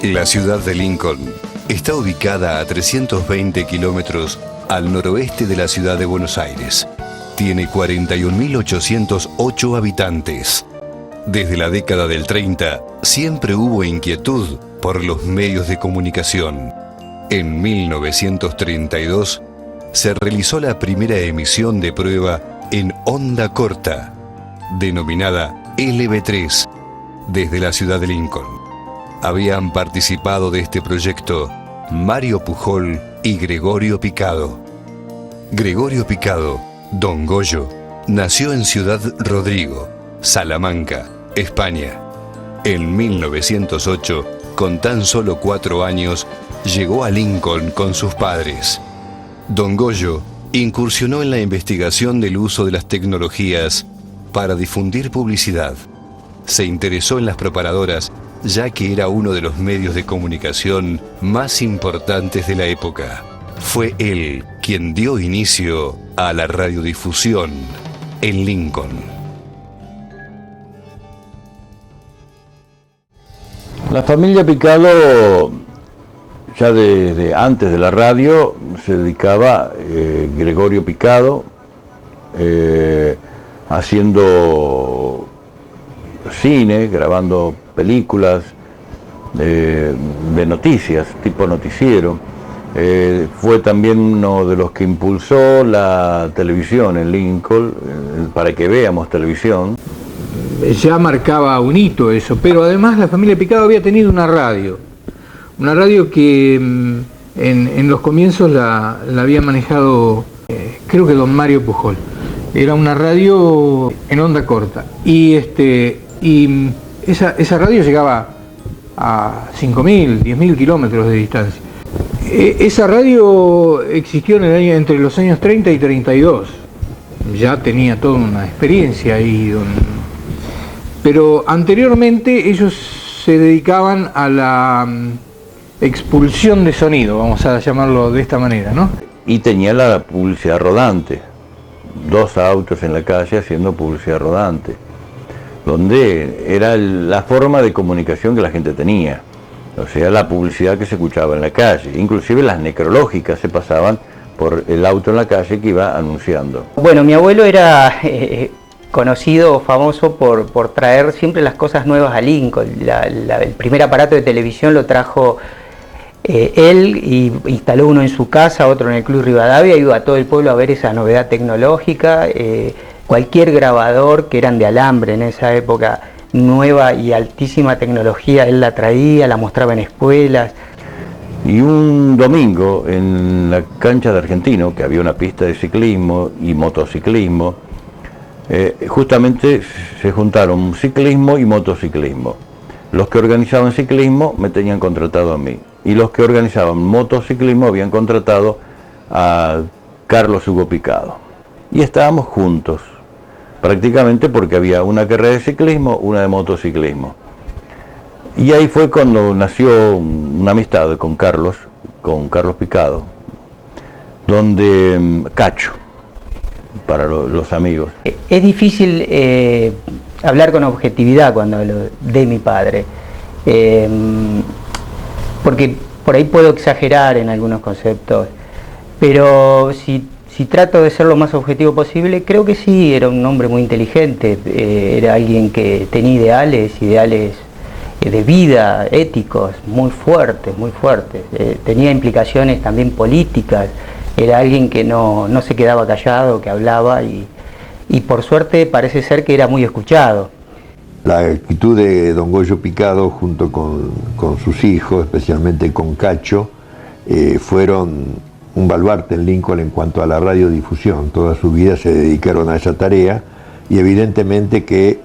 La ciudad de Lincoln está ubicada a 320 kilómetros al noroeste de la ciudad de Buenos Aires. Tiene 41.808 habitantes. Desde la década del 30 siempre hubo inquietud por los medios de comunicación. En 1932 se realizó la primera emisión de prueba en onda corta, denominada LB3, desde la ciudad de Lincoln. Habían participado de este proyecto Mario Pujol y Gregorio Picado. Gregorio Picado, Don Goyo, nació en Ciudad Rodrigo, Salamanca, España. En 1908, con tan solo 4 años, llegó a Lincoln con sus padres. Don Goyo incursionó en la investigación del uso de las tecnologías para difundir publicidad. Se interesó en las preparadoras, ya que era uno de los medios de comunicación más importantes de la época. Fue él quien dio inicio a la radiodifusión en Lincoln. La familia Picado, ya desde antes de la radio, se dedicaba Gregorio Picado haciendo cine, grabando películas de noticias, tipo noticiero. Fue también uno de los que impulsó la televisión en Lincoln, para que veamos televisión. Ya marcaba un hito eso, pero además la familia Picado había tenido una radio que en los comienzos la había manejado, creo que don Mario Pujol. Era una radio en onda corta y esa radio llegaba a 5.000, 10.000 kilómetros de distancia. Esa radio existió entre los años 30 y 32. Ya tenía toda una experiencia ahí. Pero anteriormente ellos se dedicaban a la expulsión de sonido, vamos a llamarlo de esta manera, ¿no? Y tenía la publicidad rodante. 2 autos en la calle haciendo publicidad rodante, donde era la forma de comunicación que la gente tenía, o sea, la publicidad que se escuchaba en la calle, inclusive las necrológicas se pasaban por el auto en la calle que iba anunciando. Bueno, mi abuelo era conocido, famoso por traer siempre las cosas nuevas a Lincoln. El primer aparato de televisión lo trajo él, y instaló uno en su casa, otro en el Club Rivadavia, iba a todo el pueblo a ver esa novedad tecnológica. Cualquier grabador, que eran de alambre en esa época, nueva y altísima tecnología, él la traía, la mostraba en escuelas. Y un domingo en la cancha de Argentino, que había una pista de ciclismo y motociclismo, justamente se juntaron ciclismo y motociclismo. Los que organizaban ciclismo me tenían contratado a mí, y los que organizaban motociclismo habían contratado a Carlos Hugo Picado. Y estábamos juntos, prácticamente, porque había una carrera de ciclismo, una de motociclismo. Y ahí fue cuando nació una amistad con Carlos Picado, donde Cacho, para los amigos. Es difícil hablar con objetividad cuando hablo de mi padre, porque por ahí puedo exagerar en algunos conceptos, pero si trato de ser lo más objetivo posible, creo que sí, era un hombre muy inteligente, era alguien que tenía ideales de vida, éticos, muy fuertes, tenía implicaciones también políticas, era alguien que no se quedaba callado, que hablaba, y por suerte parece ser que era muy escuchado. La actitud de don Goyo Picado junto con sus hijos, especialmente con Cacho, fueron un baluarte en Lincoln en cuanto a la radiodifusión. Toda su vida se dedicaron a esa tarea, y evidentemente que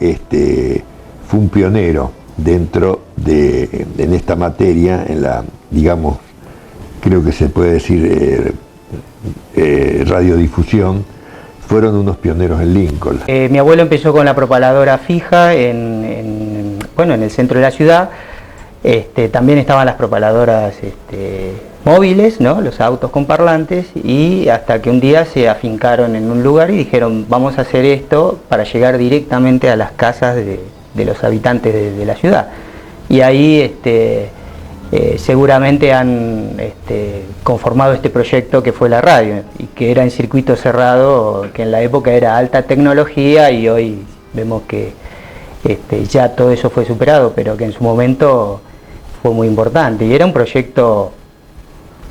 fue un pionero dentro en esta materia, en la, digamos, creo que se puede decir radiodifusión. Fueron unos pioneros en Lincoln. Mi abuelo empezó con la propaladora fija en el centro de la ciudad. También estaban las propaladoras móviles, ¿no? Los autos con parlantes, y hasta que un día se afincaron en un lugar y dijeron, vamos a hacer esto para llegar directamente a las casas de los habitantes de la ciudad. Y ahí seguramente han conformado este proyecto que fue la radio, y que era en circuito cerrado, que en la época era alta tecnología, y hoy vemos que ya todo eso fue superado, pero que en su momento fue muy importante, y era un proyecto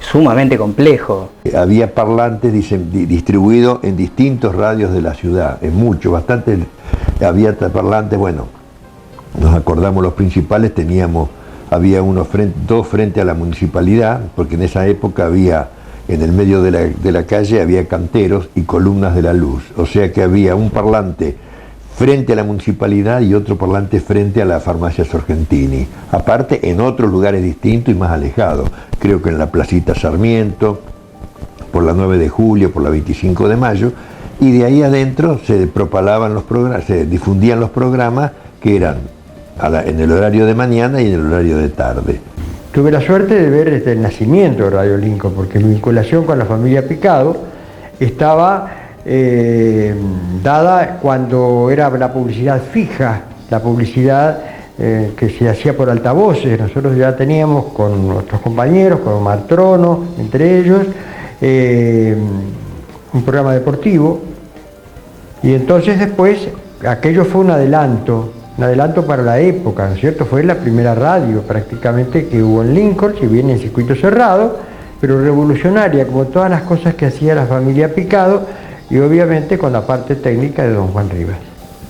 sumamente complejo. Había parlantes distribuidos en distintos radios de la ciudad, en muchos, bastante. Había parlantes, bueno, nos acordamos los principales, había dos frente a la municipalidad, porque en esa época había, en el medio de la calle había canteros y columnas de la luz, o sea que había un parlante frente a la municipalidad y otro parlante frente a la farmacia Sorgentini. Aparte, en otros lugares distintos y más alejados. Creo que en la Placita Sarmiento, por la 9 de julio, por la 25 de mayo, y de ahí adentro se propalaban los programas, se difundían los programas que eran en el horario de mañana y en el horario de tarde. Tuve la suerte de ver el nacimiento de Radio Lincoln, porque mi vinculación con la familia Picado estaba dada cuando era la publicidad fija, la publicidad que se hacía por altavoces. Nosotros ya teníamos con nuestros compañeros, con Omar Trono, entre ellos, un programa deportivo, y entonces después aquello fue un adelanto para la época, ¿no es cierto? Fue la primera radio prácticamente que hubo en Lincoln, si bien en circuito cerrado, pero revolucionaria, como todas las cosas que hacía la familia Picado, y obviamente con la parte técnica de don Juan Rivas.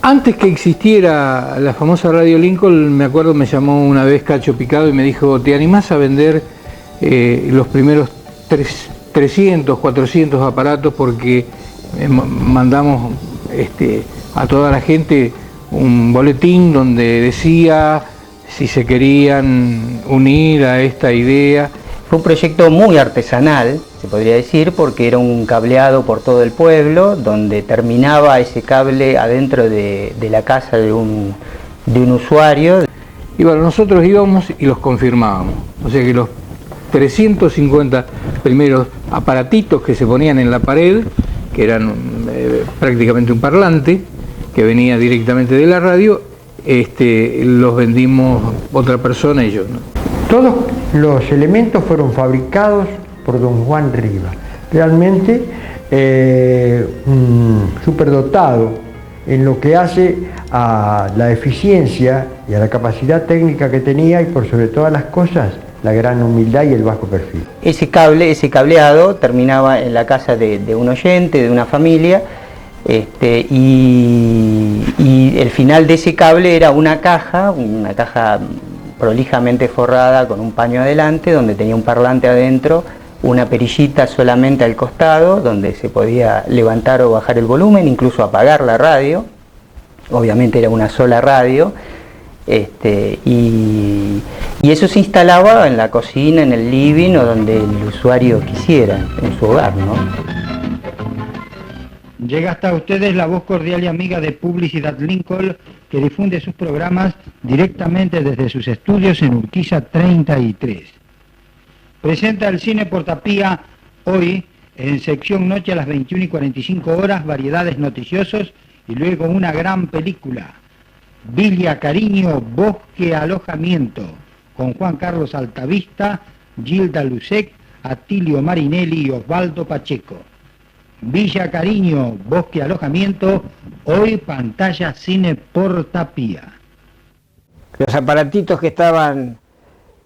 Antes que existiera la famosa Radio Lincoln, me acuerdo, me llamó una vez Cacho Picado y me dijo: ¿te animás a vender los primeros 300, 400 aparatos? Porque mandamos a toda la gente un boletín donde decía si se querían unir a esta idea. Fue un proyecto muy artesanal, se podría decir, porque era un cableado por todo el pueblo, donde terminaba ese cable adentro de la casa de un usuario. Y bueno, nosotros íbamos y los confirmábamos. O sea que los 350 primeros aparatitos que se ponían en la pared, que eran prácticamente un parlante, que venía directamente de la radio, los vendimos otra persona y yo, ¿no? Todos los elementos fueron fabricados por don Juan Rivas, realmente superdotado en lo que hace a la eficiencia y a la capacidad técnica que tenía, y por sobre todas las cosas, la gran humildad y el bajo perfil. Ese cableado terminaba en la casa de un oyente, de una familia, y el final de ese cable era una caja prolijamente forrada con un paño adelante, donde tenía un parlante adentro, una perillita solamente al costado, donde se podía levantar o bajar el volumen, incluso apagar la radio. Obviamente era una sola radio, y eso se instalaba en la cocina, en el living, o donde el usuario quisiera, en su hogar, ¿no? Llega hasta ustedes la voz cordial y amiga de Publicidad Lincoln, que difunde sus programas directamente desde sus estudios en Urquiza 33. Presenta el cine Portapía hoy, en sección noche a las 21:45, variedades noticiosos, y luego una gran película, Villa Cariño, Bosque Alojamiento, con Juan Carlos Altavista, Gilda Lucek, Atilio Marinelli y Osvaldo Pacheco. Villa Cariño, Bosque Alojamiento, hoy pantalla cine Portapía. Los aparatitos que estaban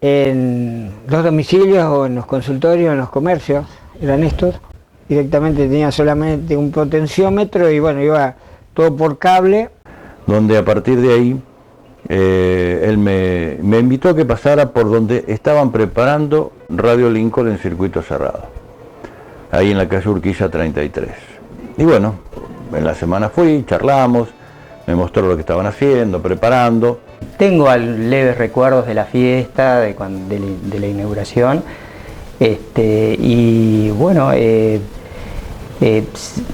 en los domicilios o en los consultorios, en los comercios, eran estos. Directamente tenía solamente un potenciómetro y bueno, iba todo por cable. Donde a partir de ahí él me invitó a que pasara por donde estaban preparando Radio Lincoln en circuito cerrado, ahí en la calle Urquiza 33. Y bueno, en la semana fui, charlamos, me mostró lo que estaban haciendo, preparando. Tengo leves recuerdos de la fiesta, de la inauguración, y bueno,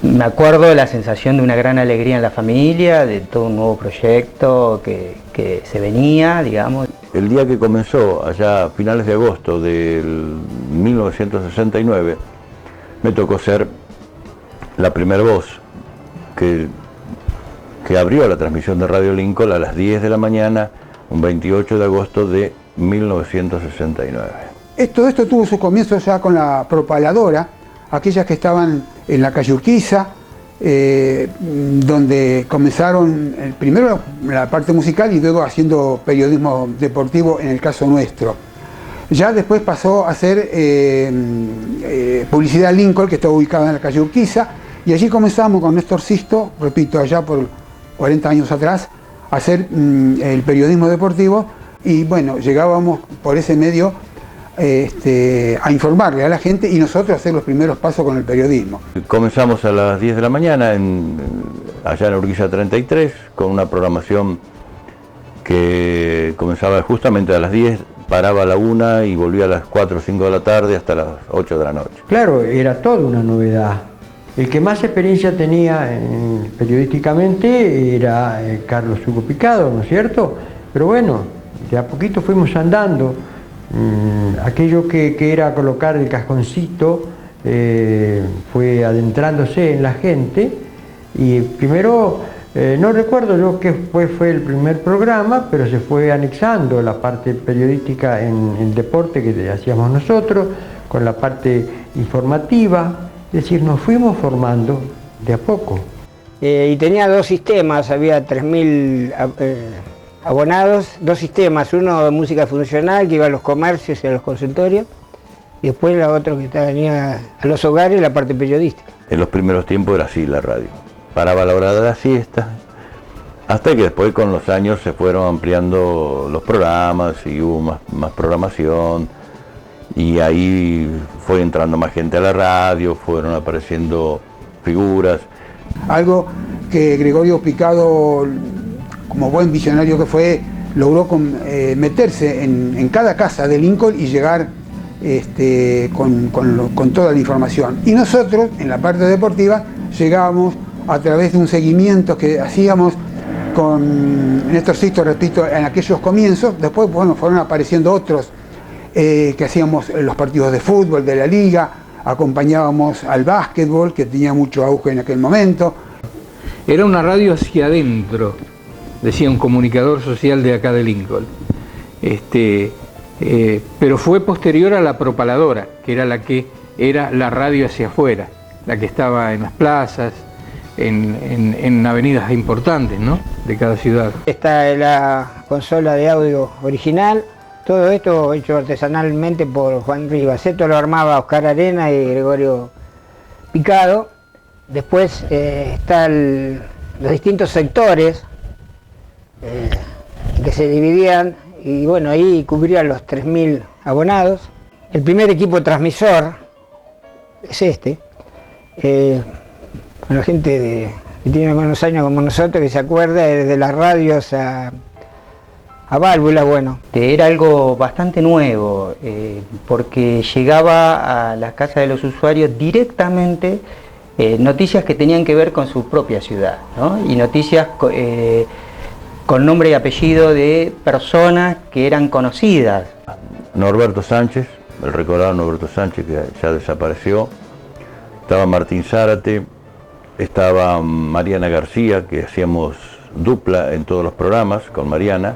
me acuerdo de la sensación de una gran alegría en la familia, de todo un nuevo proyecto que se venía, digamos. El día que comenzó, allá a finales de agosto del 1969, me tocó ser la primera voz que abrió la transmisión de Radio Lincoln a las 10 de la mañana, un 28 de agosto de 1969. Todo esto tuvo su comienzo ya con la propaladora, aquellas que estaban en la calle Urquiza, donde comenzaron primero la parte musical y luego haciendo periodismo deportivo en el caso nuestro. Ya después pasó a hacer publicidad Lincoln, que está ubicada en la calle Urquiza, y allí comenzamos con Néstor Sisto, repito, allá por 40 años atrás, a hacer el periodismo deportivo, y bueno, llegábamos por ese medio a informarle a la gente y nosotros a hacer los primeros pasos con el periodismo. Comenzamos a las 10 de la mañana allá en Urquiza 33 con una programación que comenzaba justamente a las 10, paraba a la 1 y volvía a las 4 o 5 de la tarde hasta las 8 de la noche. Claro, era toda una novedad. El que más experiencia tenía periodísticamente era Carlos Hugo Picado, ¿no es cierto? Pero bueno, de a poquito fuimos andando. Aquello que era colocar el cajoncito fue adentrándose en la gente y primero, no recuerdo yo qué fue el primer programa, pero se fue anexando la parte periodística en el deporte que hacíamos nosotros, con la parte informativa, es decir, nos fuimos formando de a poco. Y tenía dos sistemas, había 3.000 abonados, dos sistemas, uno de música funcional que iba a los comercios y a los consultorios, y después la otra que venía a los hogares, la parte periodística. En los primeros tiempos era así la radio, paraba a la hora de la siesta, hasta que después con los años se fueron ampliando los programas y hubo más programación, y ahí fue entrando más gente a la radio, fueron apareciendo figuras. Algo que Gregorio Picado, como buen visionario que fue, logró meterse en cada casa de Lincoln y llegar con toda la información. Y nosotros, en la parte deportiva, llegábamos a través de un seguimiento que hacíamos con Néstor Sisto, repito, en aquellos comienzos. Después, bueno, fueron apareciendo otros que hacíamos los partidos de fútbol de la liga, acompañábamos al básquetbol, que tenía mucho auge en aquel momento. Era una radio hacia adentro, decía un comunicador social de acá de Lincoln. Pero fue posterior a la propaladora, que era la radio hacia afuera, la que estaba en las plazas, en avenidas importantes, ¿no?, de cada ciudad. Esta es la consola de audio original, todo esto hecho artesanalmente por Juan Rivas. Esto lo armaba Oscar Arena y Gregorio Picado. Después están los distintos sectores que se dividían, y bueno, ahí cubrían los 3.000 abonados. El primer equipo transmisor es con la gente que tiene menos años como nosotros, que se acuerda desde las radios a válvulas, bueno. Era algo bastante nuevo, porque llegaba a las casas de los usuarios directamente noticias que tenían que ver con su propia ciudad, ¿no? Y noticias con nombre y apellido de personas que eran conocidas. Norberto Sánchez, el recordado Norberto Sánchez, que ya desapareció, estaba Martín Zárate, estaba Mariana García, que hacíamos dupla en todos los programas con Mariana,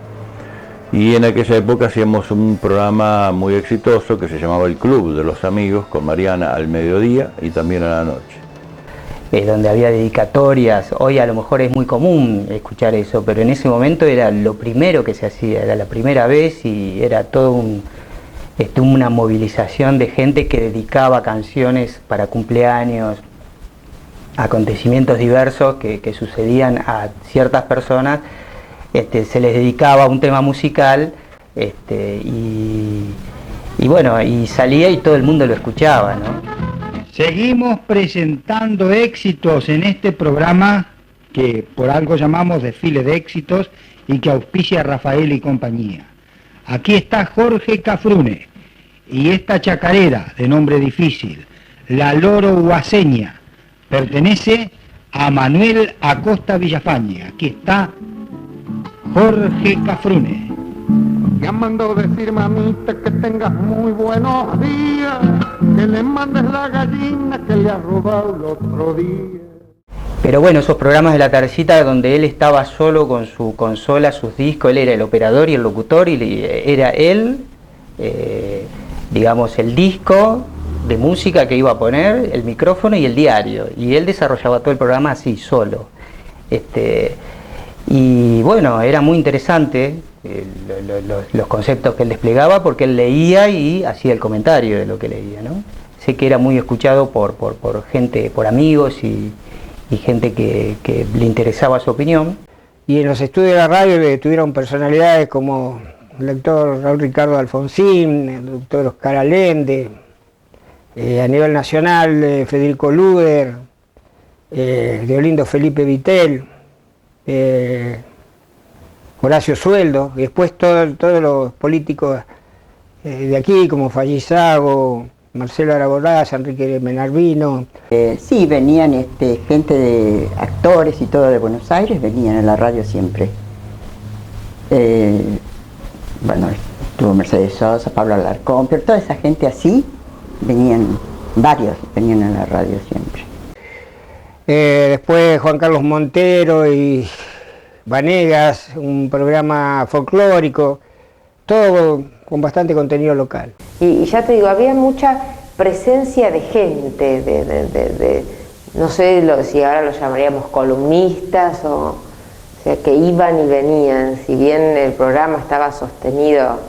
y en aquella época hacíamos un programa muy exitoso que se llamaba El Club de los Amigos, con Mariana al mediodía y también a la noche. Donde había dedicatorias. Hoy a lo mejor es muy común escuchar eso, pero en ese momento era lo primero que se hacía, era la primera vez, y era todo una movilización de gente que dedicaba canciones para cumpleaños, acontecimientos diversos que sucedían a ciertas personas. Se les dedicaba un tema musical, y bueno, y salía y todo el mundo lo escuchaba, ¿no? Seguimos presentando éxitos en este programa que por algo llamamos Desfile de Éxitos y que auspicia Rafael y compañía. Aquí está Jorge Cafrune y esta chacarera de nombre difícil, La Loro Huaseña, pertenece a Manuel Acosta Villafañe. Aquí está Jorge Cafrune. Me mandó decir, mamita, que tengas muy buenos días, que le mandes la gallina que le ha robado el otro día. Pero bueno, esos programas de la tardecita donde él estaba solo con su consola, sus discos, él era el operador y el locutor, y era él, digamos, el disco de música que iba a poner, el micrófono y el diario, y él desarrollaba todo el programa así, solo. Y bueno, era muy interesante los conceptos que él desplegaba, porque él leía y hacía el comentario de lo que leía, ¿no? Sé que era muy escuchado por gente, por amigos y gente que le interesaba su opinión. Y en los estudios de la radio tuvieron personalidades como el doctor Raúl Ricardo Alfonsín, el doctor Oscar Allende, a nivel nacional Federico Luder, Deolindo Felipe Vitel, Horacio Sueldo, y después todos los políticos de aquí, como Fallizago, Marcelo Aragonés, Enrique Menarbino. Sí, venían gente de actores y todo de Buenos Aires, venían a la radio siempre. Bueno, estuvo Mercedes Sosa, Pablo Alarcón, pero toda esa gente así, varios venían a la radio siempre. Después Juan Carlos Montero y Vanegas, un programa folclórico, todo con bastante contenido local. Y ya te digo, había mucha presencia de gente, no sé si ahora lo llamaríamos columnistas, o sea, que iban y venían. Si bien el programa estaba sostenido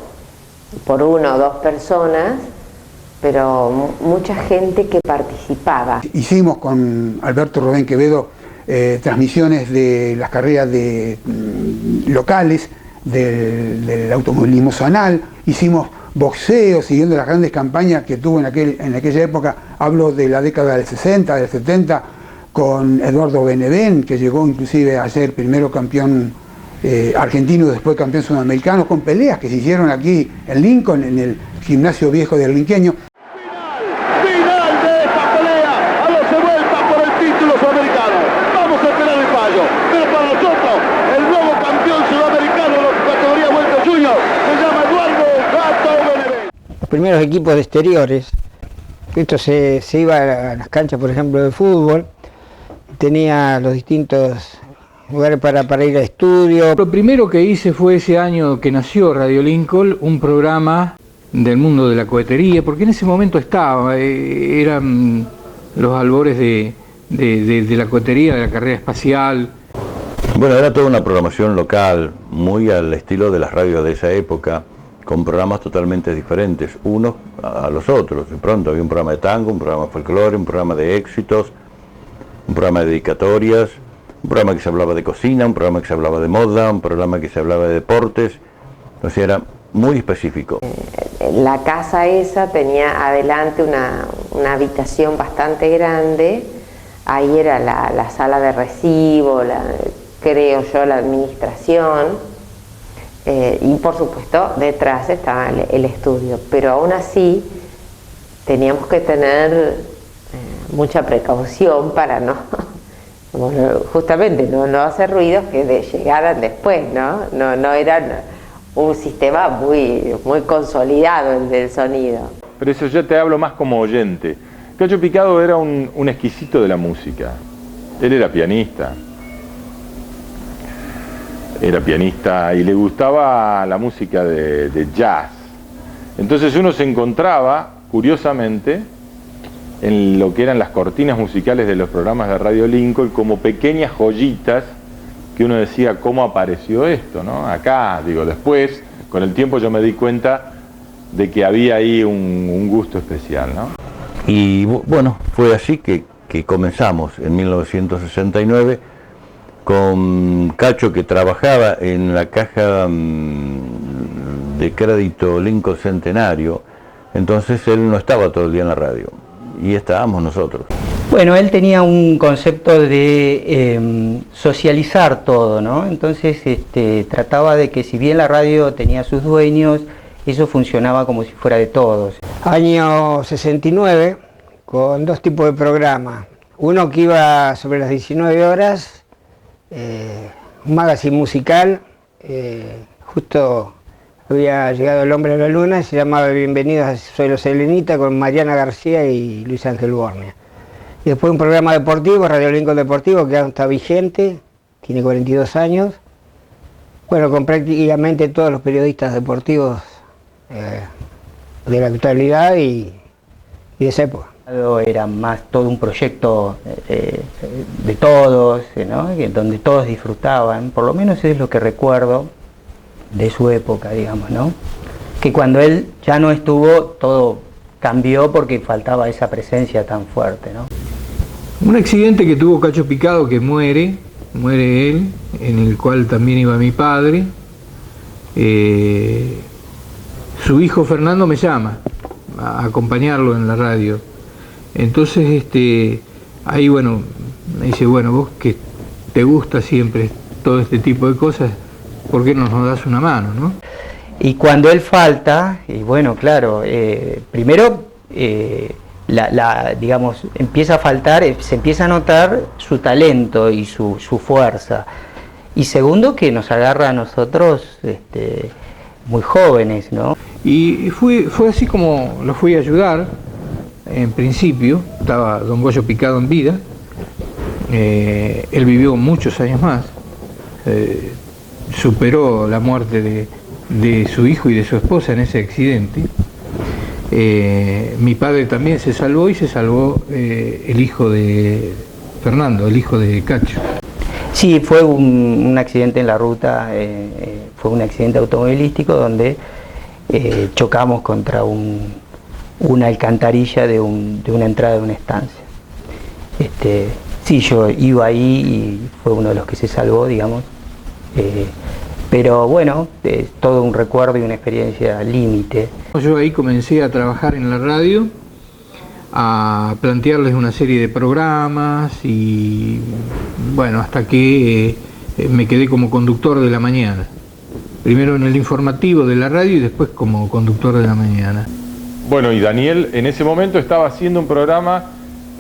por una o dos personas, pero mucha gente que participaba. Hicimos con Alberto Rubén Quevedo transmisiones de las carreras locales del automovilismo zonal, hicimos boxeo siguiendo las grandes campañas que tuvo en aquella época, hablo de la década del 60, del 70, con Eduardo Benevén, que llegó inclusive a ser primero campeón argentino, después campeón sudamericano, con peleas que se hicieron aquí en Lincoln, en el gimnasio viejo del Linqueño. Final de esta pelea a 12 vueltas por el título sudamericano. Vamos a esperar el fallo, pero para nosotros el nuevo campeón sudamericano de la categoría Welter Junior se llama Eduardo Gato Benevén. Los primeros equipos de exteriores, esto se iba a las canchas, por ejemplo, de fútbol, tenía los distintos lugares para ir a estudio. Lo primero que hice fue ese año que nació Radio Lincoln, un programa del mundo de la cohetería, porque en ese momento eran los albores de la cohetería, de la carrera espacial. Bueno, era toda una programación local, muy al estilo de las radios de esa época, con programas totalmente diferentes, unos a los otros. De pronto había un programa de tango, un programa de folclore, un programa de éxitos, un programa de dedicatorias, un programa que se hablaba de cocina, un programa que se hablaba de moda, un programa que se hablaba de deportes, o sea, era muy específico. La casa esa tenía adelante una habitación bastante grande, ahí era la sala de recibo, creo yo, la administración, y por supuesto detrás estaba el estudio, pero aún así teníamos que tener mucha precaución para justamente no hacer ruidos que llegaran después, no eran un sistema muy consolidado el del sonido. Pero eso yo te hablo más como oyente. Cacho Picado era un exquisito de la música. Él era pianista. Y le gustaba la música de jazz. Entonces uno se encontraba, curiosamente, en lo que eran las cortinas musicales de los programas de Radio Lincoln como pequeñas joyitas que uno decía, ¿cómo apareció esto, no? Acá, digo, después, con el tiempo yo me di cuenta de que había ahí un gusto especial, ¿no? Y bueno, fue así que comenzamos en 1969 con Cacho, que trabajaba en la caja de crédito Lincoln Centenario. Entonces él no estaba todo el día en la radio y estábamos nosotros. Bueno, él tenía un concepto de socializar todo, ¿no? Entonces trataba de que, si bien la radio tenía sus dueños, eso funcionaba como si fuera de todos. Año 69, con dos tipos de programas. Uno que iba sobre las 19 horas, un magazine musical, justo había llegado El Hombre a la Luna, se llamaba Bienvenidos a Soy los Selenita, con Mariana García y Luis Ángel Bornea. Y después un programa deportivo, Radio Lincoln Deportivo, que aún está vigente, tiene 42 años. Bueno, con prácticamente todos los periodistas deportivos de la actualidad y de esa época. Era más todo un proyecto de todos, ¿no? Donde todos disfrutaban, por lo menos es lo que recuerdo de su época, digamos, ¿no? Que cuando él ya no estuvo, todo cambió porque faltaba esa presencia tan fuerte, ¿no? Un accidente que tuvo Cacho Picado, que muere él, en el cual también iba mi padre. Su hijo Fernando me llama a acompañarlo en la radio. Entonces ahí bueno, me dice, bueno, vos que te gusta siempre todo este tipo de cosas, ¿por qué no nos das una mano, no? Y cuando él falta, y bueno, claro, primero digamos, empieza a faltar, se empieza a notar su talento y su fuerza. Y segundo, que nos agarra a nosotros muy jóvenes, ¿no? Y fue así como lo fui a ayudar. En principio, estaba don Goyo Picado en vida. Él vivió muchos años más. Superó la muerte de su hijo y de su esposa en ese accidente. Mi padre también se salvó y se salvó el hijo de Fernando, el hijo de Cacho. Sí, fue un accidente en la ruta, fue un accidente automovilístico donde chocamos contra una alcantarilla de una entrada de una estancia. Sí, yo iba ahí y fue uno de los que se salvó, digamos. Pero bueno, todo un recuerdo y una experiencia límite. Yo ahí comencé a trabajar en la radio, a plantearles una serie de programas y bueno, hasta que me quedé como conductor de la mañana. Primero en el informativo de la radio y después como conductor de la mañana. Bueno, y Daniel en ese momento estaba haciendo un programa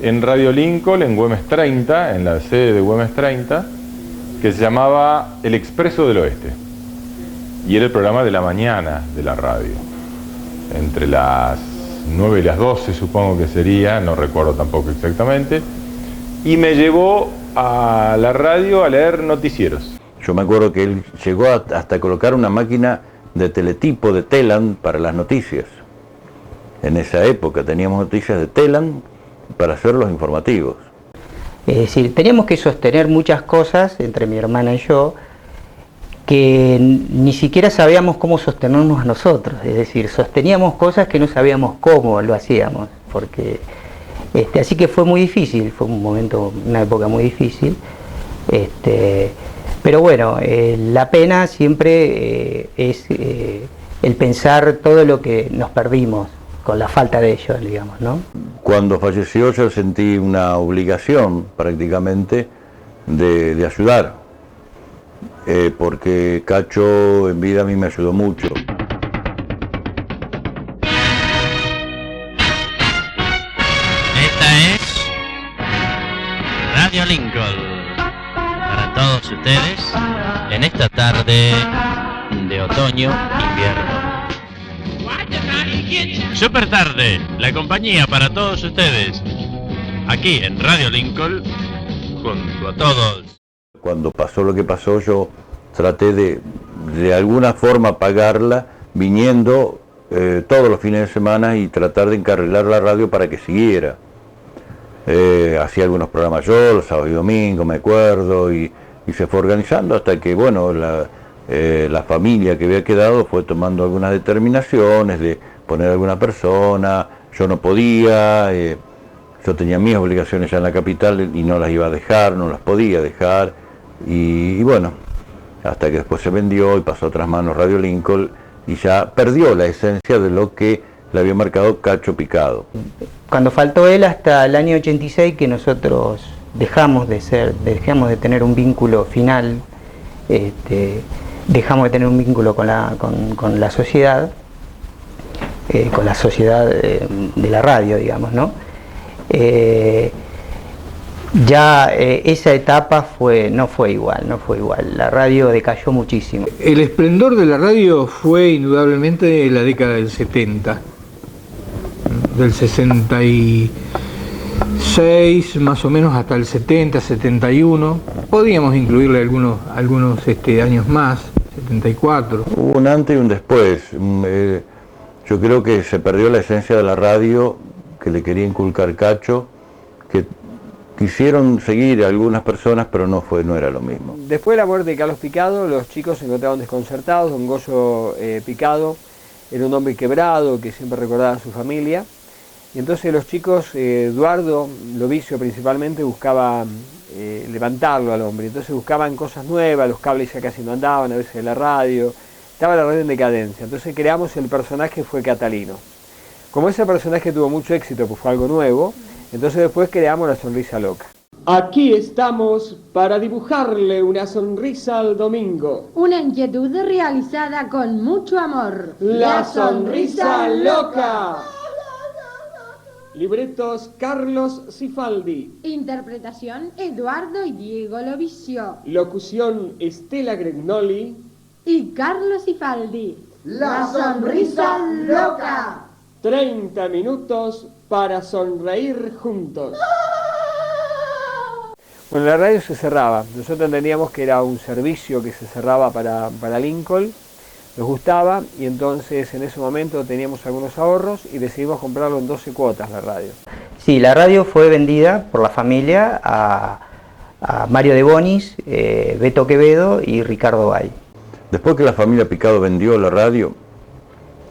en Radio Lincoln, en Güemes 30, en la sede de Güemes 30, que se llamaba El Expreso del Oeste. Y era el programa de la mañana de la radio. Entre las 9 y las 12 supongo que sería, no recuerdo tampoco exactamente. Y me llevó a la radio a leer noticieros. Yo me acuerdo que él llegó hasta colocar una máquina de teletipo de Telan para las noticias. En esa época teníamos noticias de Telan para hacer los informativos. Es decir, teníamos que sostener muchas cosas entre mi hermana y yo que ni siquiera sabíamos cómo sostenernos a nosotros. Es decir, sosteníamos cosas que no sabíamos cómo lo hacíamos. Porque, así que fue muy difícil, fue un momento, una época muy difícil. Pero bueno, la pena siempre es el pensar todo lo que nos perdimos con la falta de ellos, digamos, ¿no? Cuando falleció yo sentí una obligación prácticamente de ayudar, porque Cacho en vida a mí me ayudó mucho. Esta es Radio Lincoln para todos ustedes en esta tarde de otoño-invierno. Super tarde, la compañía para todos ustedes, aquí en Radio Lincoln, junto a todos. Cuando pasó lo que pasó, yo traté de alguna forma pagarla, viniendo todos los fines de semana y tratar de encarrilar la radio para que siguiera. Hacía algunos programas yo, los sábados y domingos, me acuerdo, y se fue organizando hasta que, bueno, la familia que había quedado fue tomando algunas determinaciones de poner a alguna persona. Yo no podía, yo tenía mis obligaciones ya en la capital y no las iba a dejar, no las podía dejar, y bueno, hasta que después se vendió y pasó a otras manos Radio Lincoln y ya perdió la esencia de lo que le había marcado Cacho Picado. Cuando faltó él hasta el año 86, que nosotros dejamos de tener un vínculo final, dejamos de tener un vínculo con la sociedad, de la radio, digamos, ¿no? Esa etapa no fue igual, la radio decayó muchísimo. El esplendor de la radio fue indudablemente la década del 70, del 60 y 6 más o menos hasta el 70, 71. Podríamos incluirle algunos años más, 74. Hubo un antes y un después. Yo creo que se perdió la esencia de la radio que le quería inculcar Cacho, que quisieron seguir a algunas personas, pero no era lo mismo. Después de la muerte de Carlos Picado, los chicos se encontraron desconcertados. Don Goyo Picado era un hombre quebrado que siempre recordaba a su familia. Y entonces los chicos, Eduardo Lovicio principalmente, buscaba levantarlo al hombre. Entonces buscaban cosas nuevas, los cables ya casi no andaban, a veces de la radio. Estaba la radio en decadencia. Entonces creamos el personaje que fue Catalino. Como ese personaje tuvo mucho éxito, pues fue algo nuevo, entonces después creamos la sonrisa loca. Aquí estamos para dibujarle una sonrisa al domingo. Una inquietud realizada con mucho amor. La sonrisa loca. Libretos Carlos Cifaldi. Interpretación Eduardo y Diego Lovicio. Locución Estela Gregnoli y Carlos Cifaldi. La sonrisa loca. 30 minutos para sonreír juntos. Bueno, la radio se cerraba. Nosotros entendíamos que era un servicio que se cerraba para Lincoln. Nos gustaba y entonces en ese momento teníamos algunos ahorros y decidimos comprarlo en 12 cuotas la radio. Sí, la radio fue vendida por la familia a Mario de Bonis, Beto Quevedo y Ricardo Bay. Después que la familia Picado vendió la radio,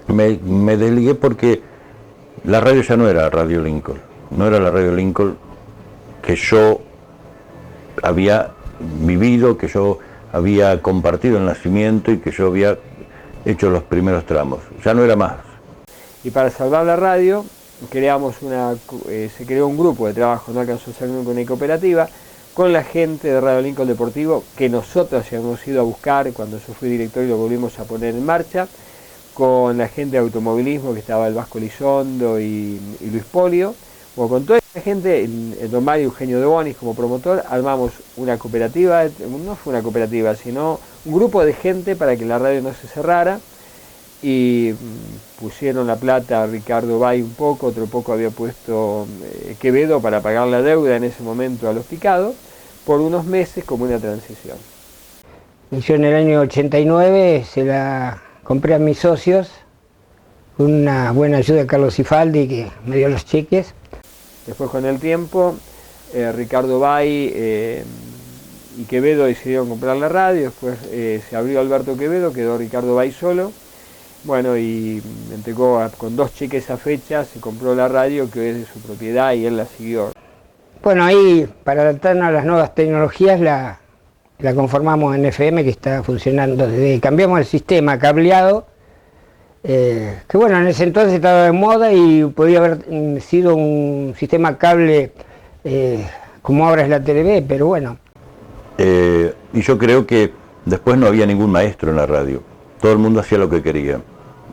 me desligué porque la radio ya no era Radio Lincoln, no era la Radio Lincoln que yo había vivido, que yo había compartido el nacimiento y que yo había hecho los primeros tramos, ya no era más. Y para salvar la radio se creó un grupo de trabajo, no alcanzó a ser nunca una cooperativa, con la gente de Radio Lincoln Deportivo, que nosotros habíamos ido a buscar cuando yo fui director y lo volvimos a poner en marcha, con la gente de automovilismo, que estaba el Vasco Lizondo y Luis Polio. Bueno, con toda esa gente, el don Mario Eugenio de Bonis como promotor, armamos una cooperativa, no fue una cooperativa, sino un grupo de gente para que la radio no se cerrara, y pusieron la plata a Ricardo Bay un poco, otro poco había puesto Quevedo para pagar la deuda en ese momento a los Picados, por unos meses como una transición. Yo en el año 89 se la compré a mis socios, con una buena ayuda de Carlos Cifaldi, que me dio los cheques. Después con el tiempo, Ricardo Bay y Quevedo decidieron comprar la radio, después se abrió Alberto Quevedo, quedó Ricardo Bay solo. Bueno, y me entregó con 2 cheques a fecha, se compró la radio, que hoy es de su propiedad, y él la siguió. Bueno, ahí para adaptarnos a las nuevas tecnologías la conformamos en FM, que está funcionando desde que cambiamos el sistema cableado, que bueno, en ese entonces estaba de moda y podía haber sido un sistema cable como ahora es la TLV, pero bueno. Y yo creo que después no había ningún maestro en la radio. Todo el mundo hacía lo que quería,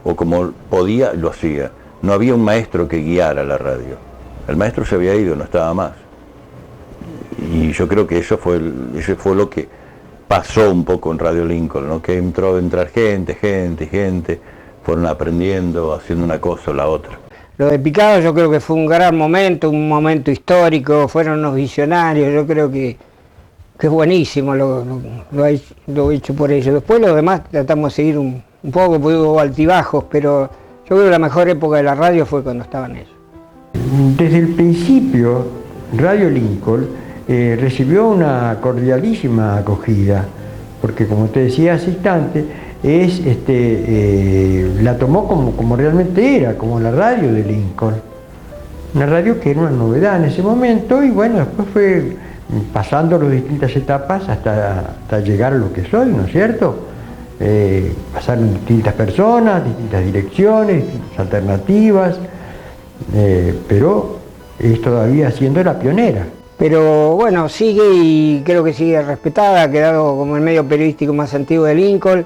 o como podía, lo hacía. No había un maestro que guiara la radio. El maestro se había ido, no estaba más. Y yo creo que ese fue lo que pasó un poco en Radio Lincoln, ¿no? Que entró a entrar gente, fueron aprendiendo, haciendo una cosa o la otra. Lo de Picado yo creo que fue un gran momento, un momento histórico, fueron unos visionarios, yo creo que es buenísimo lo hecho por ellos. Después lo demás tratamos de seguir un poco, porque hubo altibajos, pero yo creo que la mejor época de la radio fue cuando estaban ellos. Desde el principio, Radio Lincoln recibió una cordialísima acogida, porque como te decía hace instante, la tomó como realmente era, como la radio de Lincoln. Una radio que era una novedad en ese momento, y bueno, después fue pasando las distintas etapas hasta llegar a lo que soy, ¿no es cierto? Pasaron distintas personas, distintas direcciones, distintas alternativas, pero es todavía siendo la pionera. Pero bueno, sigue y creo que sigue respetada, ha quedado como el medio periodístico más antiguo de Lincoln,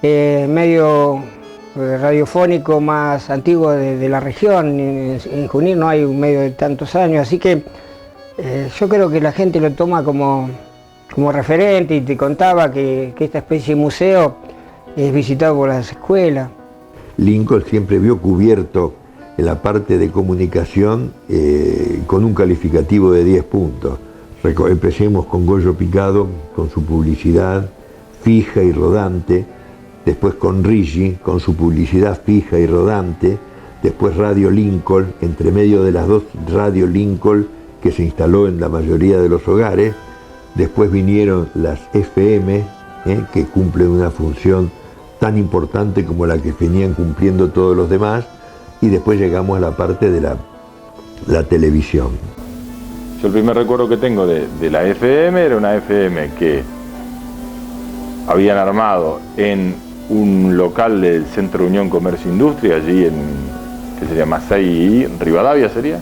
medio radiofónico más antiguo de la región. En Junín no hay un medio de tantos años, así que yo creo que la gente lo toma como referente, y te contaba que esta especie de museo es visitado por las escuelas. Lincoln siempre vio cubierto en la parte de comunicación con un calificativo de 10 puntos. Empecemos con Goyo Picado, con su publicidad fija y rodante, después con Rigi, con su publicidad fija y rodante, después Radio Lincoln, entre medio de las dos Radio Lincoln que se instaló en la mayoría de los hogares, después vinieron las FM, que cumplen una función tan importante como la que venían cumpliendo todos los demás, y después llegamos a la parte de la televisión. Yo el primer recuerdo que tengo de la FM era una FM que habían armado en un local del Centro Unión Comercio Industria, allí en, que sería Masay y Rivadavia sería,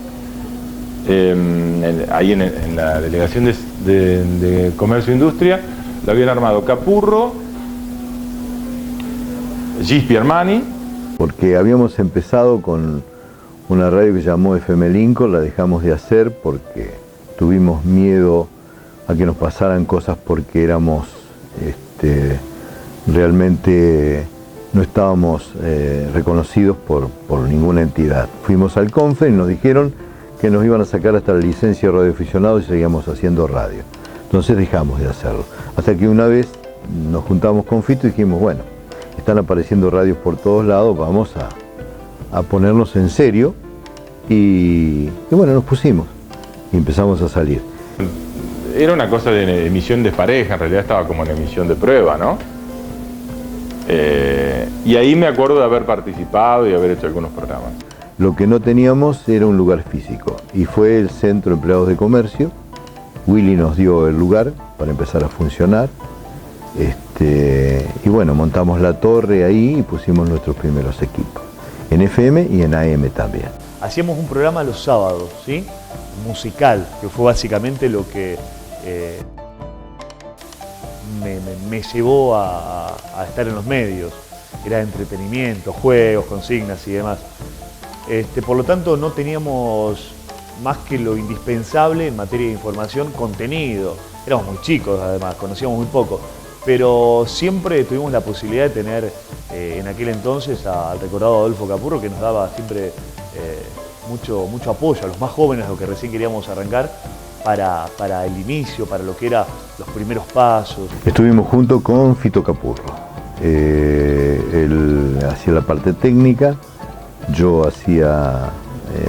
ahí en la delegación de Comercio Industria, la habían armado Capurro, Gispi Armani. Porque habíamos empezado con una radio que se llamó FM Lincoln, la dejamos de hacer porque tuvimos miedo a que nos pasaran cosas porque éramos realmente no estábamos reconocidos por ninguna entidad. Fuimos al CONFE y nos dijeron que nos iban a sacar hasta la licencia de radioaficionados y seguíamos haciendo radio. Entonces dejamos de hacerlo. Hasta que una vez nos juntamos con Fito y dijimos, bueno, están apareciendo radios por todos lados, vamos a ponernos en serio y bueno, nos pusimos y empezamos a salir. Era una cosa de emisión despareja, en realidad estaba como en emisión de prueba, ¿no? Y ahí me acuerdo de haber participado y haber hecho algunos programas. Lo que no teníamos era un lugar físico y fue el Centro de Empleados de Comercio. Willy nos dio el lugar para empezar a funcionar. Y bueno, montamos la torre ahí y pusimos nuestros primeros equipos, en FM y en AM también. Hacíamos un programa los sábados, ¿sí? Musical, que fue básicamente lo que me llevó a estar en los medios. Era entretenimiento, juegos, consignas y demás. Por lo tanto, no teníamos más que lo indispensable en materia de información, contenido. Éramos muy chicos además, conocíamos muy poco. Pero siempre tuvimos la posibilidad de tener en aquel entonces al recordado Adolfo Capurro, que nos daba siempre mucho apoyo a los más jóvenes, los que recién queríamos arrancar, para el inicio, para lo que eran los primeros pasos. Estuvimos junto con Fito Capurro. Él hacía la parte técnica, yo hacía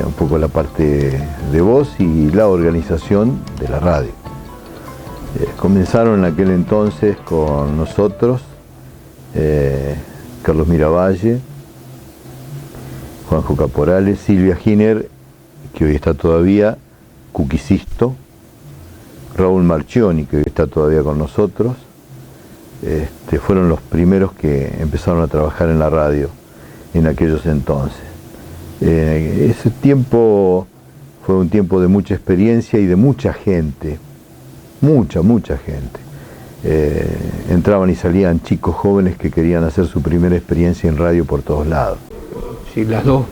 un poco la parte de voz y la organización de la radio. Comenzaron en aquel entonces con nosotros, Carlos Miravalle, Juanjo Caporales, Silvia Giner, que hoy está todavía, Cuquisisto, Raúl Marchioni, que hoy está todavía con nosotros. Fueron los primeros que empezaron a trabajar en la radio en aquellos entonces. Ese tiempo fue un tiempo de mucha experiencia y de mucha gente. Mucha gente. Entraban y salían chicos jóvenes que querían hacer su primera experiencia en radio por todos lados. Sí, las dos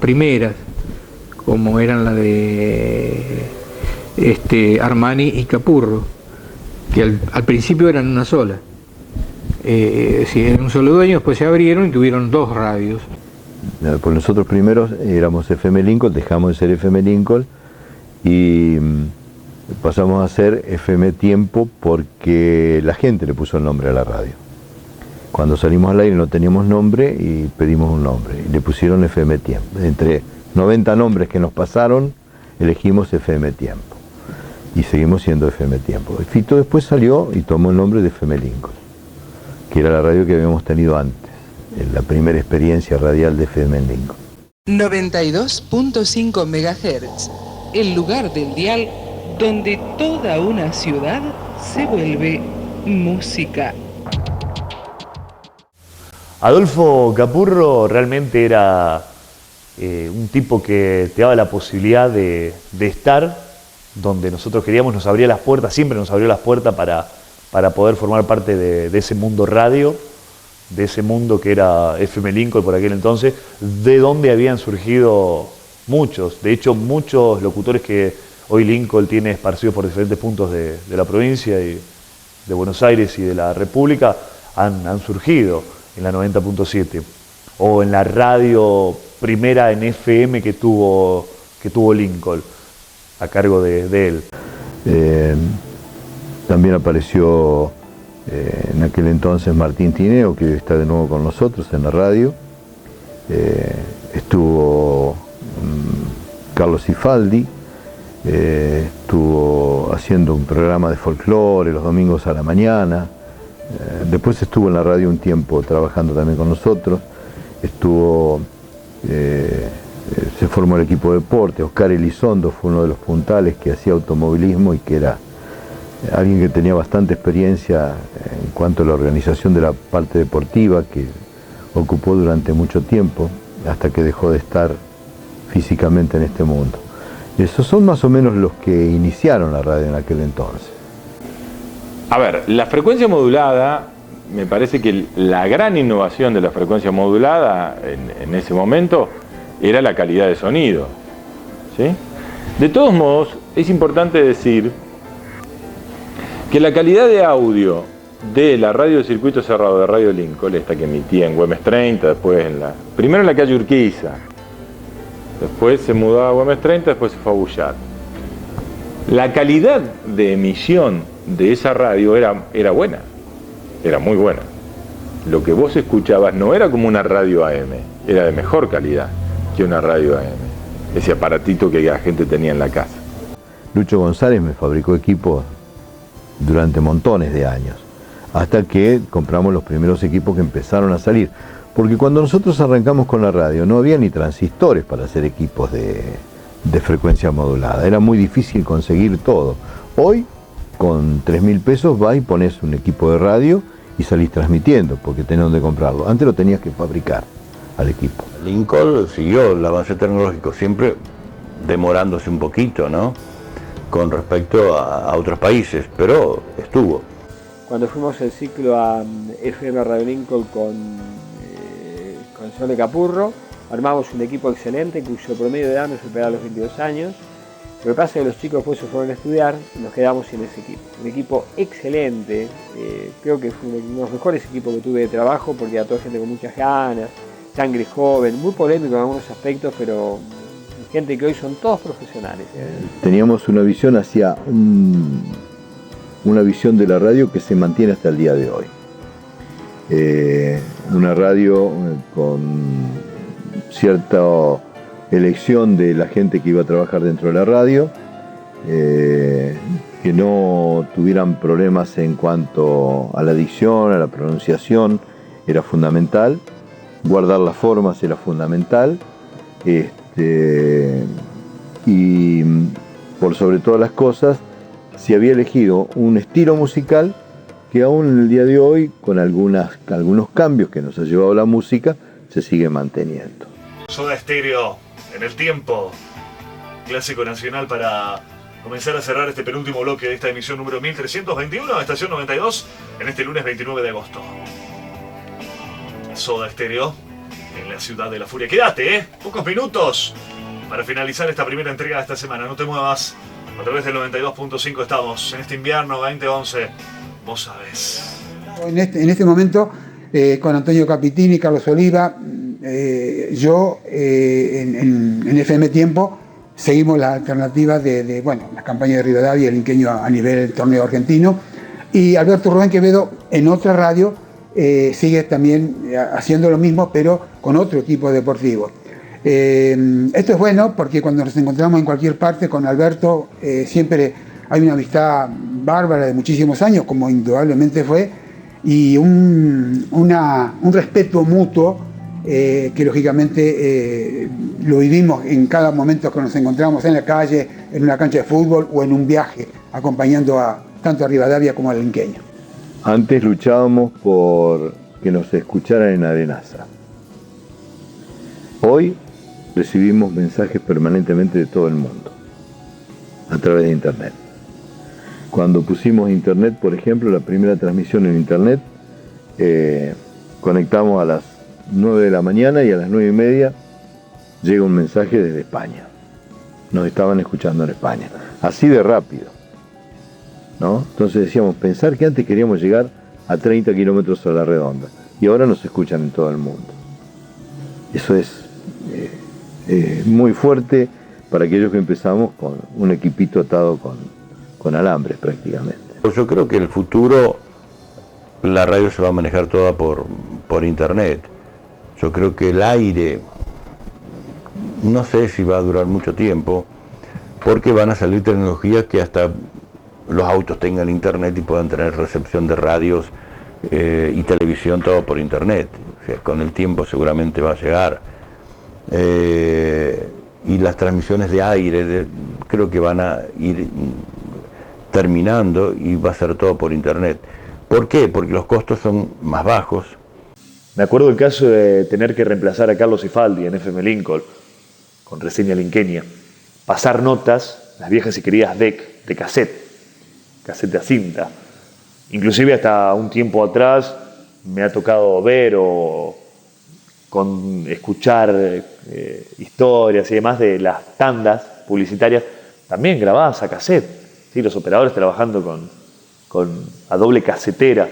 primeras, como eran la de Armani y Capurro, que al principio eran una sola. Eran un solo dueño, después se abrieron y tuvieron dos radios. Pues nosotros primeros éramos FM Lincoln, dejamos de ser FM Lincoln y pasamos a ser FM Tiempo porque la gente le puso el nombre a la radio. Cuando salimos al aire no teníamos nombre y pedimos un nombre y le pusieron FM Tiempo. Entre 90 nombres que nos pasaron, elegimos FM Tiempo y seguimos siendo FM Tiempo. Fito después salió y tomó el nombre de FM Lincoln, que era la radio que habíamos tenido antes, en la primera experiencia radial de FM Lincoln. 92.5 MHz, el lugar del dial donde toda una ciudad se vuelve música. Adolfo Capurro realmente era un tipo que te daba la posibilidad de estar donde nosotros queríamos, nos abría las puertas, siempre nos abrió las puertas para poder formar parte de ese mundo radio, de ese mundo que era FM Lincoln por aquel entonces, de donde habían surgido muchos, de hecho muchos locutores que hoy Lincoln tiene esparcidos por diferentes puntos de la provincia y de Buenos Aires y de la República han surgido en la 90.7 o en la radio primera en FM que tuvo Lincoln, a cargo de él. También apareció en aquel entonces Martín Tineo, que está de nuevo con nosotros en la radio. Estuvo Carlos Cifaldi, estuvo haciendo un programa de folclore los domingos a la mañana. Después estuvo en la radio un tiempo trabajando también con nosotros. Se formó el equipo de deporte. Oscar Elizondo fue uno de los puntales que hacía automovilismo y que era alguien que tenía bastante experiencia en cuanto a la organización de la parte deportiva, que ocupó durante mucho tiempo hasta que dejó de estar físicamente en este mundo. Esos son más o menos los que iniciaron la radio en aquel entonces. A ver, la frecuencia modulada, me parece que la gran innovación de la frecuencia modulada en ese momento era la calidad de sonido, ¿sí? De todos modos, es importante decir que la calidad de audio de la radio de circuito cerrado de Radio Lincoln, esta que emitía en Güemes 30, después primero en la calle Urquiza, después se mudó a Güemes 30, después se fue a Bullat. La calidad de emisión de esa radio era buena, era muy buena. Lo que vos escuchabas no era como una radio AM, era de mejor calidad que una radio AM, ese aparatito que la gente tenía en la casa. Lucho González me fabricó equipos durante montones de años, hasta que compramos los primeros equipos que empezaron a salir. Porque cuando nosotros arrancamos con la radio no había ni transistores para hacer equipos de frecuencia modulada. Era muy difícil conseguir todo. Hoy, con 3.000 pesos, vas y pones un equipo de radio y salís transmitiendo, porque tenés donde comprarlo. Antes lo tenías que fabricar al equipo. Lincoln siguió el avance tecnológico, siempre demorándose un poquito, ¿no?, con respecto a otros países, pero estuvo. Cuando fuimos el ciclo a FM Radio Lincoln con Sole Capurro, armamos un equipo excelente cuyo promedio de edad no superaba los 22 años. Lo que pasa es que los chicos después se fueron a estudiar y nos quedamos sin ese equipo. Un equipo excelente, creo que fue uno de los mejores equipos que tuve de trabajo porque era toda gente con muchas ganas, sangre joven, muy polémico en algunos aspectos, pero gente que hoy son todos profesionales. Teníamos una visión hacia una visión de la radio que se mantiene hasta el día de hoy. Una radio con cierta elección de la gente que iba a trabajar dentro de la radio, que no tuvieran problemas en cuanto a la dicción, a la pronunciación, era fundamental. Guardar las formas era fundamental. Y por sobre todas las cosas, se había elegido un estilo musical que aún en el día de hoy, con algunos cambios que nos ha llevado la música, se sigue manteniendo. Soda Stereo, en el tiempo, clásico nacional para comenzar a cerrar este penúltimo bloque de esta emisión número 1321, estación 92, en este lunes 29 de agosto. Soda Stereo, en la ciudad de la furia. Quédate, pocos minutos para finalizar esta primera entrega de esta semana. No te muevas, a través del 92.5 estamos en este invierno 2011. Vos sabés. En este momento, con Antonio Capitini, Carlos Oliva, yo en FM Tiempo seguimos la alternativa de la campaña de Rivadavia, el Inqueño a nivel del torneo argentino, y Alberto Rubén Quevedo en otra radio sigue también haciendo lo mismo, pero con otro equipo deportivo. Esto es bueno porque cuando nos encontramos en cualquier parte con Alberto siempre hay una amistad bárbara de muchísimos años, como indudablemente fue, y un respeto mutuo que lógicamente lo vivimos en cada momento que nos encontramos en la calle, en una cancha de fútbol o en un viaje, acompañando tanto a Rivadavia como al Inqueño. Antes luchábamos por que nos escucharan en Arenaza. Hoy recibimos mensajes permanentemente de todo el mundo, a través de Internet. Cuando pusimos Internet, por ejemplo, la primera transmisión en Internet, conectamos a las 9 de la mañana y a las 9:30 llega un mensaje desde España. Nos estaban escuchando en España. Así de rápido, ¿no? Entonces decíamos, pensar que antes queríamos llegar a 30 kilómetros a la redonda y ahora nos escuchan en todo el mundo. Eso es muy fuerte para aquellos que empezamos con un equipito atado con alambres prácticamente. Yo creo que el futuro, la radio se va a manejar toda por internet. Yo creo que el aire, no sé si va a durar mucho tiempo, porque van a salir tecnologías que hasta los autos tengan internet y puedan tener recepción de radios y televisión, todo por internet. O sea, con el tiempo seguramente va a llegar. Y las transmisiones de aire creo que van a ir terminando y va a ser todo por internet. ¿Por qué? Porque los costos son más bajos. Me acuerdo el caso de tener que reemplazar a Carlos Ifaldi en FM Lincoln, con reseña linqueña. Pasar notas, las viejas y queridas DEC, de cassette a cinta. Inclusive hasta un tiempo atrás me ha tocado ver o escuchar historias y demás de las tandas publicitarias, también grabadas a cassette. ¿Sí? Los operadores trabajando a doble casetera,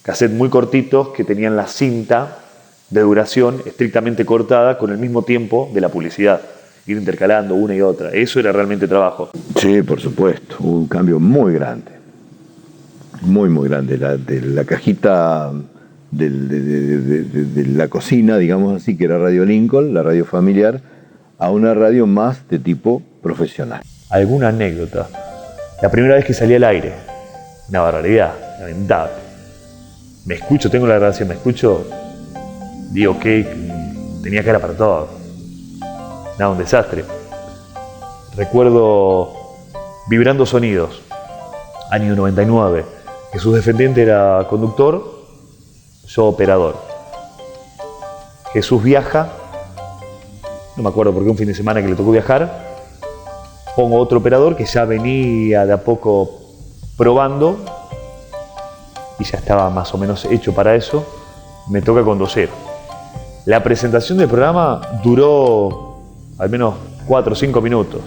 cassette muy cortitos que tenían la cinta de duración estrictamente cortada con el mismo tiempo de la publicidad, ir intercalando una y otra. Eso era realmente trabajo. Sí, por supuesto, hubo un cambio muy grande, muy grande. De la cajita de la cocina, digamos así, que era Radio Lincoln, la radio familiar, a una radio más de tipo profesional. ¿Alguna anécdota? La primera vez que salí al aire, una barbaridad, lamentable. Me escucho, tengo la grabación, me escucho, digo que tenía cara para todo. Nada, un desastre. Recuerdo Vibrando Sonidos, año 99. Jesús Defendente era conductor, yo operador. Jesús viaja, no me acuerdo por qué, un fin de semana que le tocó viajar. Pongo otro operador que ya venía de a poco probando y ya estaba más o menos hecho para eso. Me toca conducir. La presentación del programa duró al menos 4 o 5 minutos,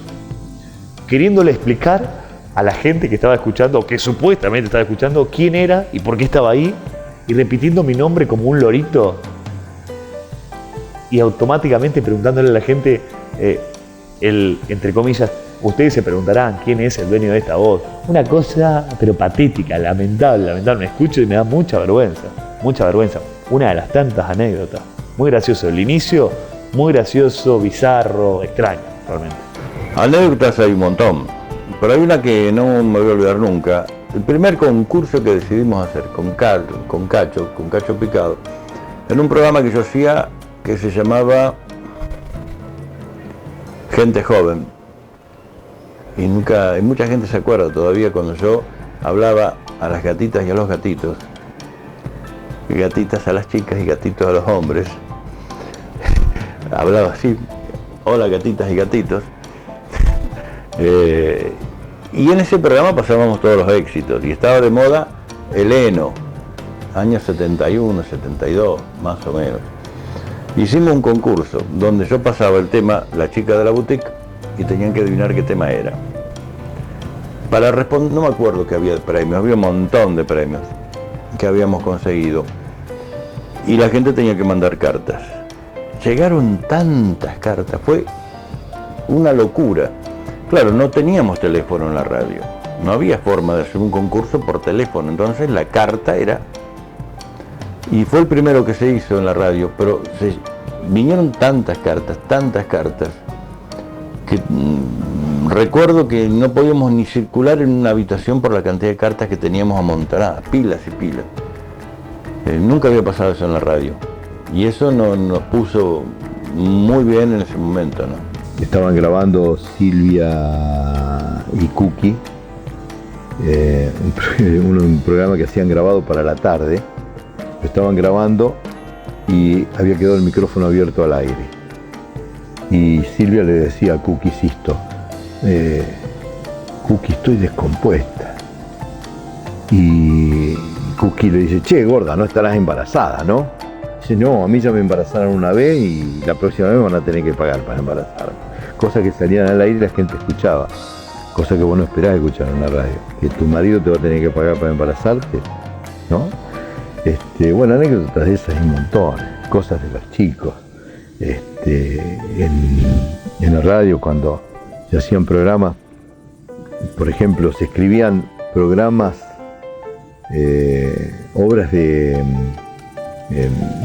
queriéndole explicar a la gente que estaba escuchando, o que supuestamente estaba escuchando, quién era y por qué estaba ahí, y repitiendo mi nombre como un lorito, y automáticamente preguntándole a la gente, entre comillas, ustedes se preguntarán quién es el dueño de esta voz. Una cosa, pero patética, lamentable. Me escucho y me da mucha vergüenza. Una de las tantas anécdotas. Muy gracioso el inicio, muy gracioso, bizarro, extraño, realmente. Anécdotas hay un montón, pero hay una que no me voy a olvidar nunca. El primer concurso que decidimos hacer con Cacho Picado, en un programa que yo hacía que se llamaba Gente Joven. Y mucha gente se acuerda todavía cuando yo hablaba a las gatitas y a los gatitos, y gatitas a las chicas y gatitos a los hombres. Hablaba así, hola gatitas y gatitos. Y en ese programa pasábamos todos los éxitos, y estaba de moda el heno, años 71, 72, más o menos. Hicimos un concurso donde yo pasaba el tema La chica de la boutique y tenían que adivinar qué tema era. Para responder, no me acuerdo que había de premios, había un montón de premios que habíamos conseguido. Y la gente tenía que mandar cartas. Llegaron tantas cartas, fue una locura. Claro, no teníamos teléfono en la radio, no había forma de hacer un concurso por teléfono, entonces la carta era... Y fue el primero que se hizo en la radio, pero vinieron tantas cartas, que recuerdo que no podíamos ni circular en una habitación por la cantidad de cartas que teníamos amontonadas, pilas y pilas. Nunca había pasado eso en la radio, y eso nos puso muy bien en ese momento, ¿no? Estaban grabando Silvia y Cookie, un programa que hacían grabado para la tarde. Estaban grabando y había quedado el micrófono abierto al aire. Y Silvia le decía a Cookie, Sisto, Cookie, estoy descompuesta. Y Cookie le dice, che, gorda, no estarás embarazada, ¿no? Dice, no, a mí ya me embarazaron una vez y la próxima vez me van a tener que pagar para embarazarme. Cosas que salían al aire y la gente escuchaba. Cosa que vos no esperás escuchar en la radio. Que tu marido te va a tener que pagar para embarazarte, ¿no? Bueno, anécdotas de esas hay un montón. Cosas de los chicos. en la radio cuando se hacían programas. Por ejemplo, se escribían programas, obras de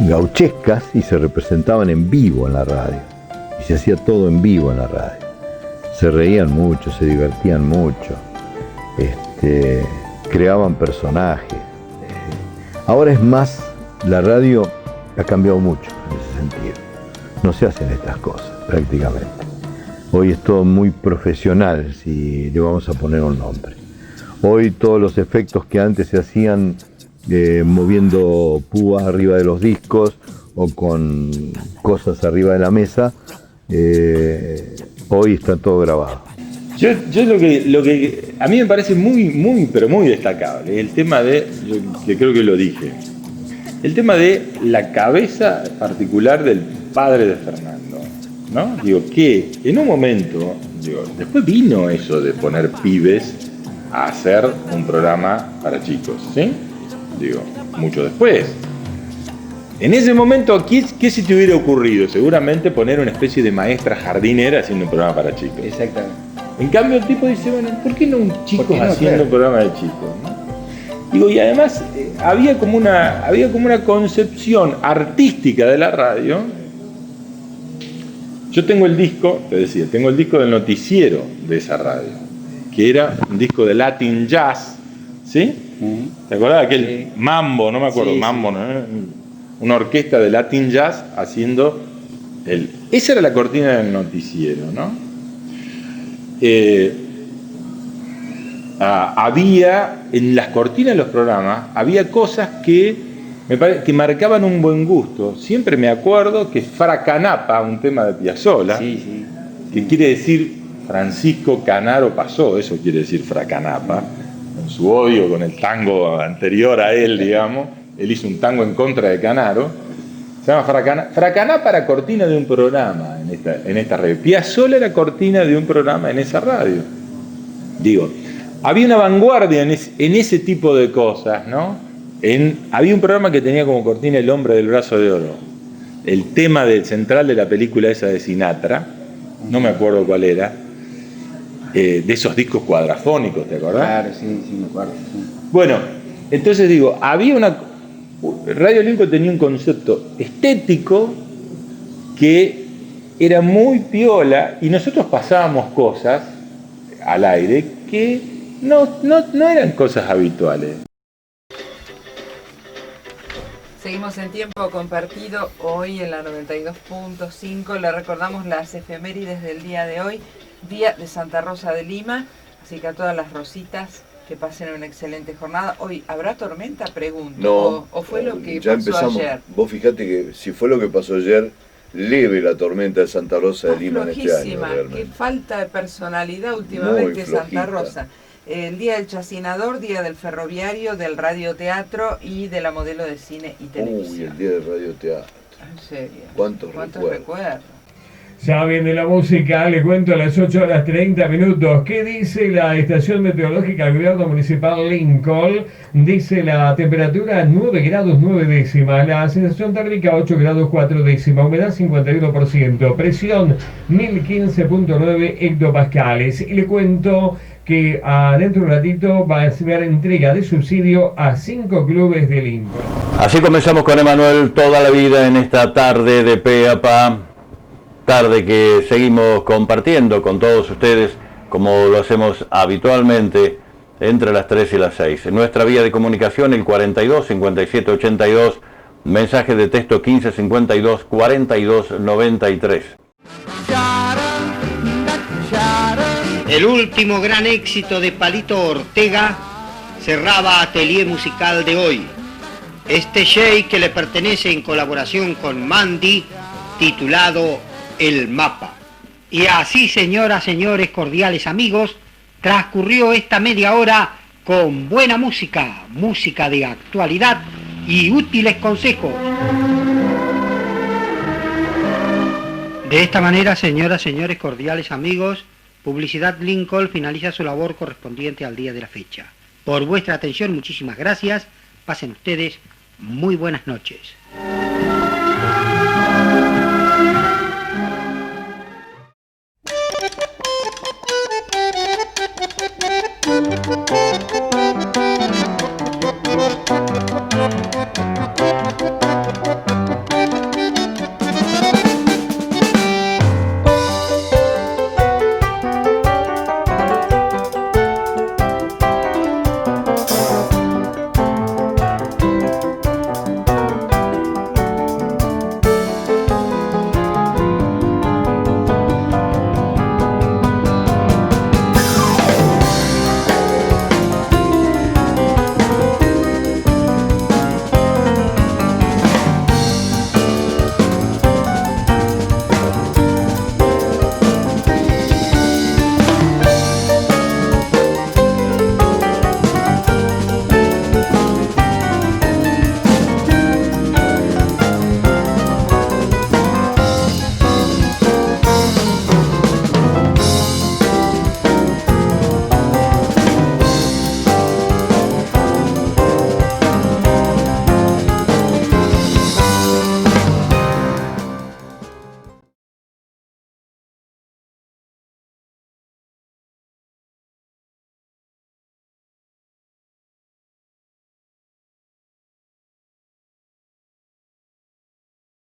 gauchescas y se representaban en vivo en la radio. Y se hacía todo en vivo en la radio. Se reían mucho, se divertían mucho, creaban personajes. Ahora es más, la radio ha cambiado mucho en ese sentido. No se hacen estas cosas prácticamente. Hoy es todo muy profesional, si le vamos a poner un nombre. Hoy todos los efectos que antes se hacían moviendo púas arriba de los discos o con cosas arriba de la mesa, hoy está todo grabado. Yo lo que a mí me parece pero muy destacable, el tema que creo que lo dije, el tema de la cabeza particular del padre de Fernando, ¿no? Digo, que en un momento, después vino eso de poner pibes a hacer un programa para chicos, ¿sí? Digo, mucho después. En ese momento, ¿qué se te hubiera ocurrido? Seguramente poner una especie de maestra jardinera haciendo un programa para chicos. Exactamente. En cambio el tipo dice, bueno, ¿por qué no un chico haciendo un programa de chicos? ¿No? Digo, y además había como una concepción artística de la radio. Yo tengo el disco, te decía, tengo el disco del noticiero de esa radio, que era un disco de Latin Jazz, ¿sí? ¿Te acordás de aquel mambo? No me acuerdo, mambo, ¿no? Una orquesta de Latin Jazz haciendo esa era la cortina del noticiero, ¿no? Había en las cortinas de los programas había cosas que que marcaban un buen gusto. Siempre me acuerdo que Fracanapa, un tema de Piazzolla, que quiere decir Francisco Canaro pasó, eso quiere decir Fracanapa, con su odio con el tango anterior a él, digamos. Él hizo un tango en contra de Canaro. Se llama Fracanapa era cortina de un programa en esta radio. Piazzolla era cortina de un programa en esa radio. Digo, había una vanguardia en ese tipo de cosas, ¿no? Había un programa que tenía como cortina El hombre del brazo de oro. El tema central de la película esa de Sinatra, no me acuerdo cuál era, de esos discos cuadrafónicos, ¿te acordás? Claro, sí, me acuerdo. Sí. Bueno, entonces digo, Radio Lincoln tenía un concepto estético que era muy piola y nosotros pasábamos cosas al aire que no eran cosas habituales. Seguimos en tiempo compartido hoy en la 92.5. Le recordamos las efemérides del día de hoy, Día de Santa Rosa de Lima. Así que a todas las rositas que pasen una excelente jornada. Hoy, ¿habrá tormenta? Pregunto. No. ¿O fue lo que ya pasó empezamos. ayer? Vos fijate que si fue lo que pasó ayer, leve la tormenta de Santa Rosa de Lima en este año. Qué falta de personalidad últimamente Muy Santa Rosa. El Día del Chacinador, Día del Ferroviario, del Radioteatro y de la Modelo de Cine y Televisión. Uy, el Día del Radioteatro. ¿En serio? ¿Cuántos recuerdos? Ya viene la música, le cuento a las 8:30. ¿Qué dice la estación meteorológica del gobierno municipal Lincoln? Dice la temperatura 9 grados 9 décimas, la sensación térmica 8 grados 4 décimas, humedad 51%, presión 1015.9 hectopascales. Y le cuento que dentro de un ratito va a ser entrega de subsidio a 5 clubes de Lincoln. Así comenzamos con Emanuel toda la vida en esta tarde de pe a pa. Tarde que seguimos compartiendo con todos ustedes, como lo hacemos habitualmente, entre las 3 y las 6. En nuestra vía de comunicación, el 42 57 82, mensaje de texto 15 52 42 93. El último gran éxito de Palito Ortega cerraba Atelier Musical de hoy. Este shake que le pertenece en colaboración con Mandy, titulado El Mapa. Y así, señoras, señores, cordiales amigos, transcurrió esta media hora con buena música, música de actualidad y útiles consejos. De esta manera, señoras, señores, cordiales amigos, Publicidad Lincoln finaliza su labor correspondiente al día de la fecha. Por vuestra atención, muchísimas gracias. Pasen ustedes muy buenas noches.